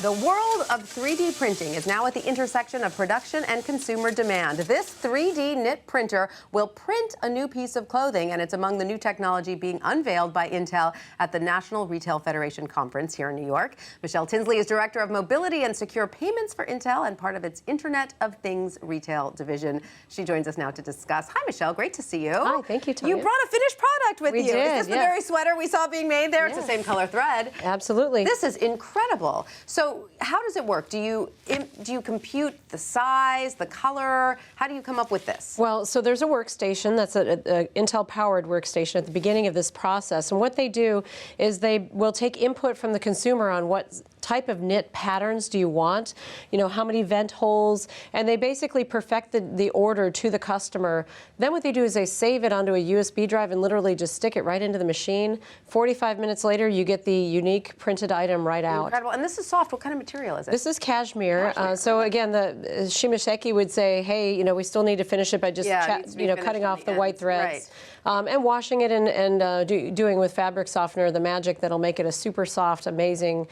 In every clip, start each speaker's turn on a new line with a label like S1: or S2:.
S1: The world of 3D printing is now at the intersection of production and consumer demand. This 3D knit printer will print a new piece of clothing, and it's among the new technology being unveiled by Intel at the National Retail Federation Conference here in New York. Michelle Tinsley is Director of Mobility and Secure Payments for Intel and part of its Internet of Things retail division. She joins us now to discuss. Hi, Michelle. Great to see you.
S2: Hi, thank you, Tanya.
S1: You brought a finished product with you.
S2: We did,
S1: Is this the very sweater we saw being made there?
S2: Yes.
S1: It's the same color thread.
S2: Absolutely.
S1: This is incredible. So how does it work? Do you compute the size, the color? How do you come up with this?
S2: Well, so there's a workstation that's an Intel-powered workstation at the beginning of this process. And what they do is they will take input from the consumer on what type of knit patterns do you want, how many vent holes, and they basically perfect the order to the customer. Then what they do is they save it onto a USB drive and literally just stick it right into the machine. 45 minutes later, you get the unique printed item right out.
S1: Incredible. And this is soft. What kind of material is it?
S2: This is cashmere. So again, the Shimasheki would say, hey, we still need to finish it by just cutting off the white threads. Right. And washing it and doing with fabric softener the magic that'll make it a super soft, amazing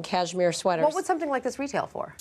S2: cashmere sweater.
S1: What would something like this retail for?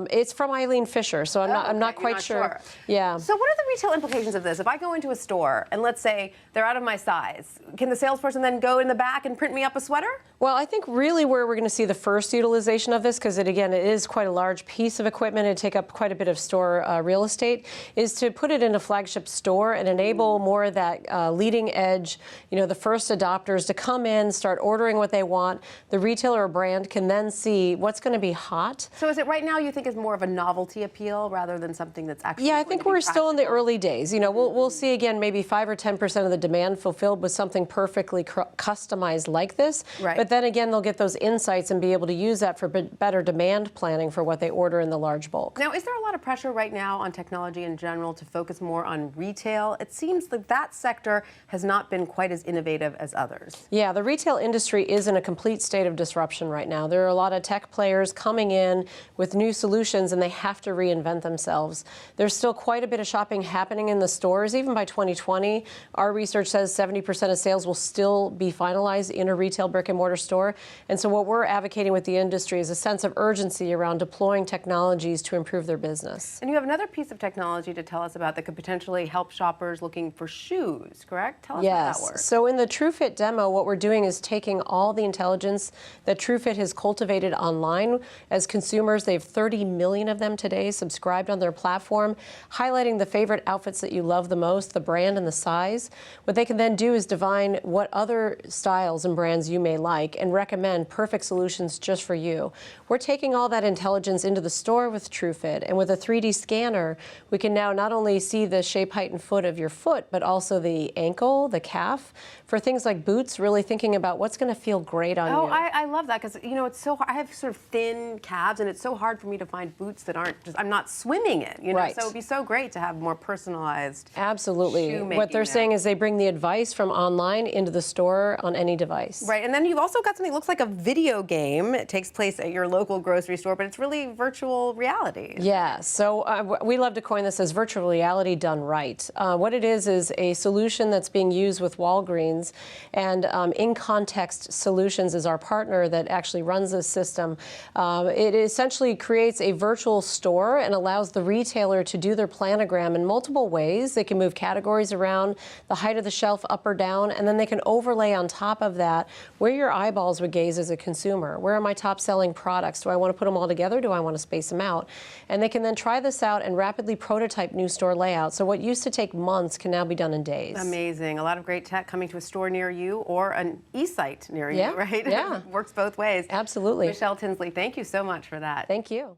S2: It's from Eileen Fisher, so I'm not quite sure. Yeah.
S1: So what are the retail implications of this? If I go into a store and let's say they're out of my size, can the salesperson then go in the back and print me up a sweater?
S2: Well, I think really where we're going to see the first utilization of this, because it is quite a large piece of equipment and take up quite a bit of store real estate, is to put it in a flagship store and enable more of that leading edge, the first adopters to come in, start ordering what they want. The retailer or brand can then see what's going to be hot.
S1: So is it right now you think is more of a novelty appeal rather than something that's actually
S2: I think we're still in the early days. We'll see again maybe 5 or 10% of the demand fulfilled with something perfectly customized like this.
S1: Right.
S2: But then again, they'll get those insights and be able to use that for better demand planning for what they order in the large bulk.
S1: Now, is there a lot of pressure right now on technology in general to focus more on retail? It seems that that sector has not been quite as innovative as others.
S2: Yeah, the retail industry is in a complete state of disruption right now. There are a lot of tech players coming in with new solutions, and they have to reinvent themselves. There's still quite a bit of shopping happening in the stores. Even by 2020, our research says 70% of sales will still be finalized in a retail brick-and-mortar store. And so what we're advocating with the industry is a sense of urgency around deploying technologies to improve their business.
S1: And you have another piece of technology to tell us about that could potentially help shoppers looking for shoes, correct? Tell us how that works.
S2: So in the TrueFit demo, what we're doing is taking all the intelligence that TrueFit has cultivated online. As consumers, they have 30 million of them today subscribed on their platform, highlighting the favorite outfits that you love the most, the brand and the size. What they can then do is divine what other styles and brands you may like and recommend perfect solutions just for you. We're taking all that intelligence into the store with TrueFit, and with a 3D scanner, we can now not only see the shape, height, and foot of your foot, but also the ankle, the calf. For things like boots, really thinking about what's going to feel great on you.
S1: Oh, I love that because, it's so hard. I have sort of thin calves, and it's so hard for me to find boots that aren't I'm not swimming in,
S2: Right.
S1: So it would be so great to have more personalized
S2: Absolutely. What they're saying is they bring the advice from online into the store on any device.
S1: Right, and then you've also got something that looks like a video game. It takes place at your local grocery store, but it's really virtual reality.
S2: Yeah, so we love to coin this as virtual reality done right. What it is a solution that's being used with Walgreens, and In Context Solutions is our partner that actually runs this system. It essentially creates a virtual store and allows the retailer to do their planogram in multiple ways. They can move categories around, the height of the shelf up or down, and then they can overlay on top of that where your eyeballs would gaze as a consumer. Where are my top selling products? Do I want to put them all together? Do I want to space them out? And they can then try this out and rapidly prototype new store layouts. So what used to take months can now be done in days.
S1: Amazing. A lot of great tech coming to a store near you or an e-site near you, right?
S2: Yeah.
S1: Works both ways.
S2: Absolutely.
S1: Michelle Tinsley, thank you so much for that.
S2: Thank you.